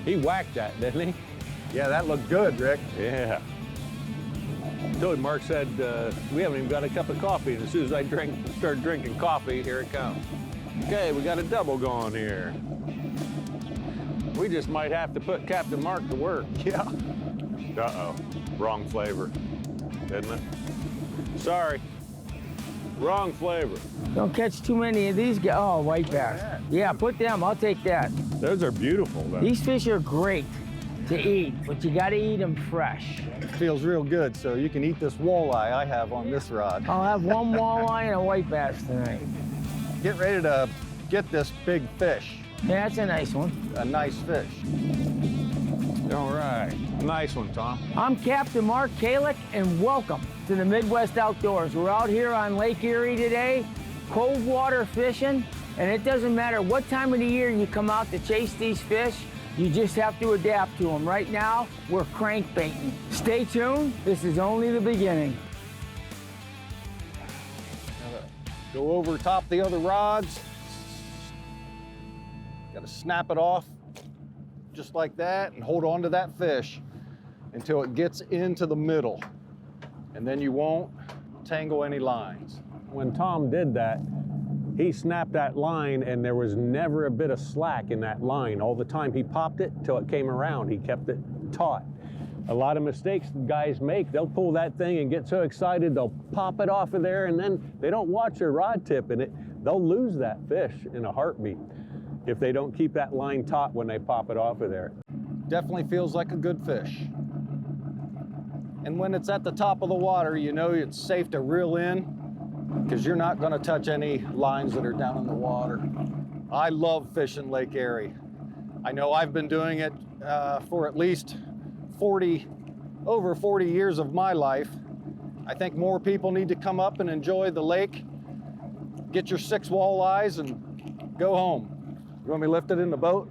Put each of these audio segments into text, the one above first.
He whacked that, didn't he? Yeah, that looked good, Rick. Yeah. Told Mark said, we haven't even got a cup of coffee. And as soon as I start drinking coffee, here it comes. Okay, we got a double going here. We just might have to put Captain Mark to work. Yeah. Uh-oh, wrong flavor, isn't it? Sorry, wrong flavor. Don't catch too many of these guys. Oh, white bass. Yeah, put them, I'll take that. Those are beautiful, though. These fish are great to eat, but you gotta eat them fresh. It feels real good, so you can eat this walleye I have on this rod. I'll have one walleye and a white bass tonight. Get ready to get this big fish. Yeah, that's a nice one. A nice fish. All right, nice one, Tom. I'm Captain Mark Calick, and welcome to the Midwest Outdoors. We're out here on Lake Erie today, cold water fishing, and it doesn't matter what time of the year you come out to chase these fish, you just have to adapt to them. Right now, we're crankbaiting. Stay tuned, this is only the beginning. Go over top the other rods. Gotta snap it off just like that and hold on to that fish until it gets into the middle. And then you won't tangle any lines. When Tom did that, he snapped that line and there was never a bit of slack in that line. All the time he popped it till it came around. He kept it taut. A lot of mistakes guys make, they'll pull that thing and get so excited, they'll pop it off of there and then they don't watch their rod tip and they'll lose that fish in a heartbeat if they don't keep that line taut when they pop it off of there. Definitely feels like a good fish. And when it's at the top of the water, you know it's safe to reel in because you're not gonna touch any lines that are down in the water. I love fishing Lake Erie. I know I've been doing it for at least over 40 years of my life. I think more people need to come up and enjoy the lake, get your 6 walleyes and go home. You want me to lift it in the boat?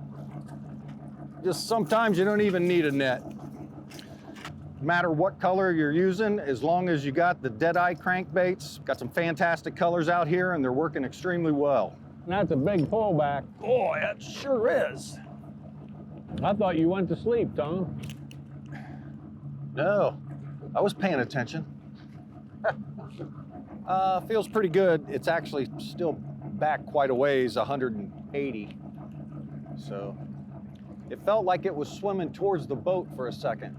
Just sometimes you don't even need a net. No matter what color you're using, as long as you got the Deadeye crankbaits, got some fantastic colors out here and they're working extremely well. That's a big pullback. Boy, that sure is. I thought you went to sleep, Tom. No, I was paying attention. Feels pretty good. It's actually still back quite a ways, 180. So it felt like it was swimming towards the boat for a second.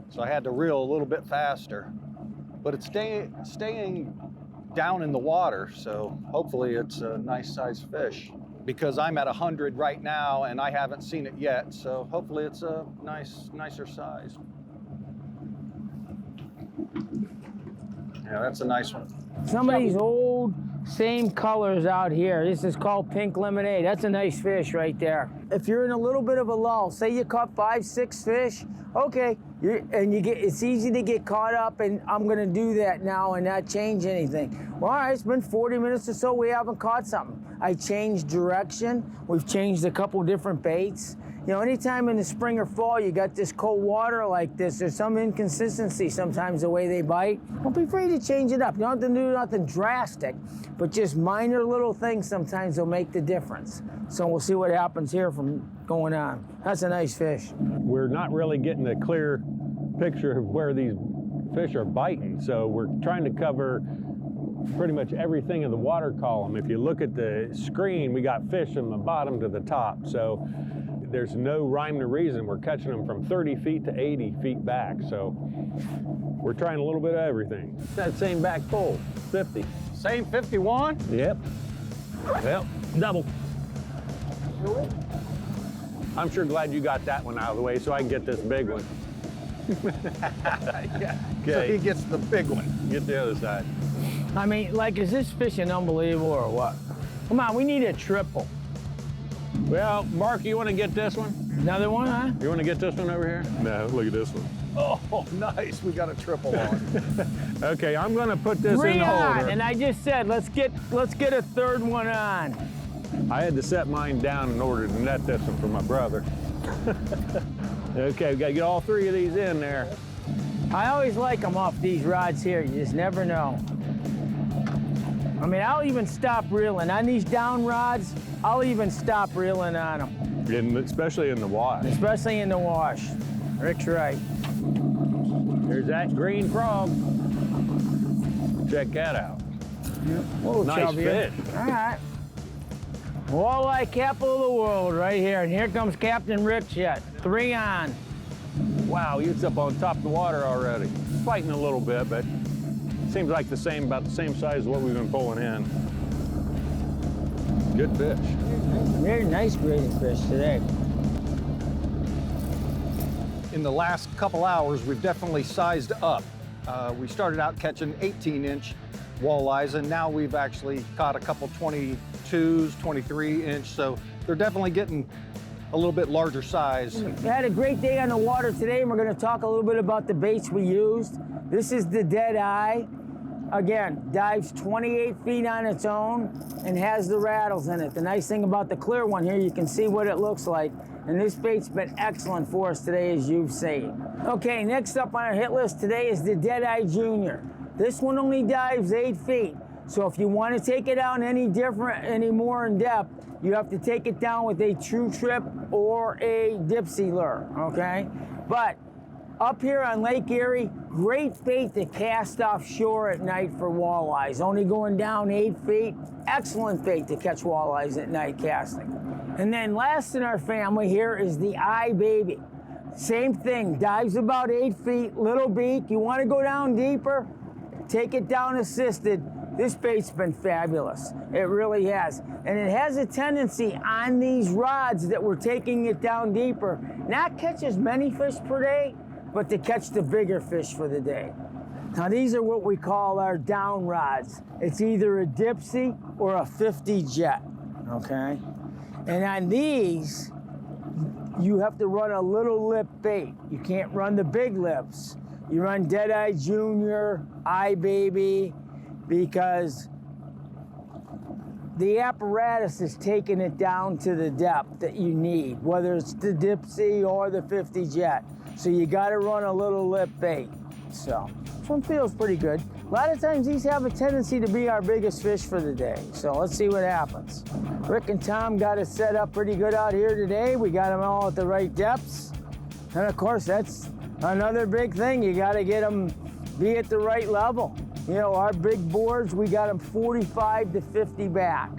So I had to reel a little bit faster, but it's staying down in the water. So hopefully it's a nice sized fish because I'm at 100 right now and I haven't seen it yet. So hopefully it's a nicer size. Yeah, that's a nice one. Some of these old, same colors out here. This is called pink lemonade. That's a nice fish right there. If you're in a little bit of a lull, say you caught 5, 6 fish, okay, it's easy to get caught up and I'm gonna do that now and not change anything. Well, all right, it's been 40 minutes or so, we haven't caught something. I changed direction. We've changed a couple different baits. You know, anytime in the spring or fall you got this cold water like this, there's some inconsistency sometimes the way they bite. Don't be afraid to change it up. You don't have to do nothing drastic, but just minor little things sometimes will make the difference. So we'll see what happens here from going on. That's a nice fish. We're not really getting a clear picture of where these fish are biting, so we're trying to cover pretty much everything in the water column. If you look at the screen, we got fish from the bottom to the top, so there's no rhyme or reason. We're catching them from 30 feet to 80 feet back, so we're trying a little bit of everything. That same back pull, 50. Same 51? Yep. Well, double. I'm sure glad you got that one out of the way so I can get this big one. Yeah. Okay. So he gets the big one. Get the other side. I mean, like, is this fishing unbelievable or what? Come on, we need a triple. Well, Mark, you want to get this one? Another one, huh? You want to get this one over here? No, look at this one. Oh, nice. We got a triple on. Okay, I'm going to put this Three in the on, holder. and I just said, let's get a third one on. I had to set mine down in order to net this one for my brother. Okay, we got to get all 3 of these in there. I always like them off these rods here. You just never know. I mean, I'll even stop reeling. On these down rods, I'll even stop reeling on them. Especially in the wash. Especially in the wash. Rick's right. There's that green frog. Check that out. Whoa, Nice chubbier. fish. All right. Walleye capital of the world right here. And here comes Captain Rich yet. 3 on. Wow, he's up on top of the water already. Fighting a little bit, but seems like about the same size as what we've been pulling in. Good fish. Very nice grading fish today. In the last couple hours, we've definitely sized up. We started out catching 18-inch walleyes, and now we've actually caught a couple 22s, 23-inch, so they're definitely getting a little bit larger size. We had a great day on the water today, and we're going to talk a little bit about the baits we used. This is the Deadeye. Again, dives 28 feet on its own and has the rattles in it. The nice thing about the clear one here, you can see what it looks like. And this bait's been excellent for us today, as you've seen. Okay, next up on our hit list today is the Deadeye Junior. This one only dives 8 feet. So if you want to take it out any more in depth, you have to take it down with a true trip or a dipsy lure, okay? But up here on Lake Erie, great bait to cast offshore at night for walleyes. Only going down 8 feet, excellent bait to catch walleyes at night casting. And then last in our family here is the Eyebaby. Same thing, dives about 8 feet, little beak. You want to go down deeper, take it down assisted. This bait's been fabulous. It really has. And it has a tendency on these rods that we're taking it down deeper, not catch as many fish per day, but to catch the bigger fish for the day. Now these are what we call our down rods. It's either a dipsy or a 50 jet, okay? And on these, you have to run a little lip bait. You can't run the big lips. You run Deadeye Junior, Eyebaby, because the apparatus is taking it down to the depth that you need, whether it's the dipsy or the 50 jet. So you gotta run a little lip bait. So this one feels pretty good. A lot of times these have a tendency to be our biggest fish for the day. So let's see what happens. Rick and Tom got it set up pretty good out here today. We got them all at the right depths. And of course, that's another big thing. You gotta get them be at the right level. You know, our big boards, we got them 45 to 50 back.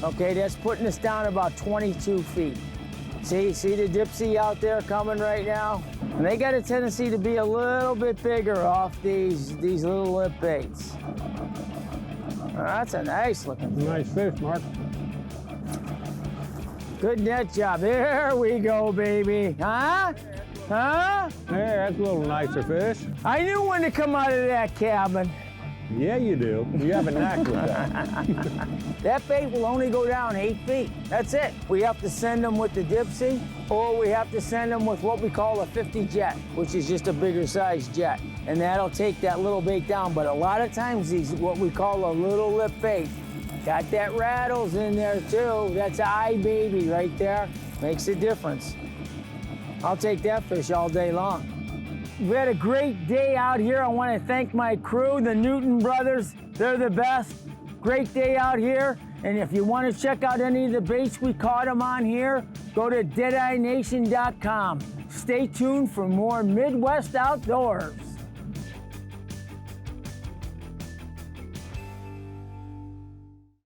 Okay, that's putting us down about 22 feet. See the dipsy out there coming right now? And they got a tendency to be a little bit bigger off these little lip baits. Oh, that's a nice looking fish. Nice fish, Mark. Good net job. There we go, baby. Huh? Huh? There, that's a little nicer fish. I knew when to come out of that cabin. Yeah, you do. You have a knack with that. That bait will only go down 8 feet. That's it. We have to send them with the dipsy, or we have to send them with what we call a 50 jet, which is just a bigger size jet. And that'll take that little bait down. But a lot of times these, what we call a little lip bait, got that rattles in there too. That's an Eyebaby right there. Makes a difference. I'll take that fish all day long. We had a great day out here. I want to thank my crew, the Newton brothers. They're the best. Great day out here. And if you want to check out any of the baits we caught them on here, go to deadeyenation.com. Stay tuned for more Midwest Outdoors.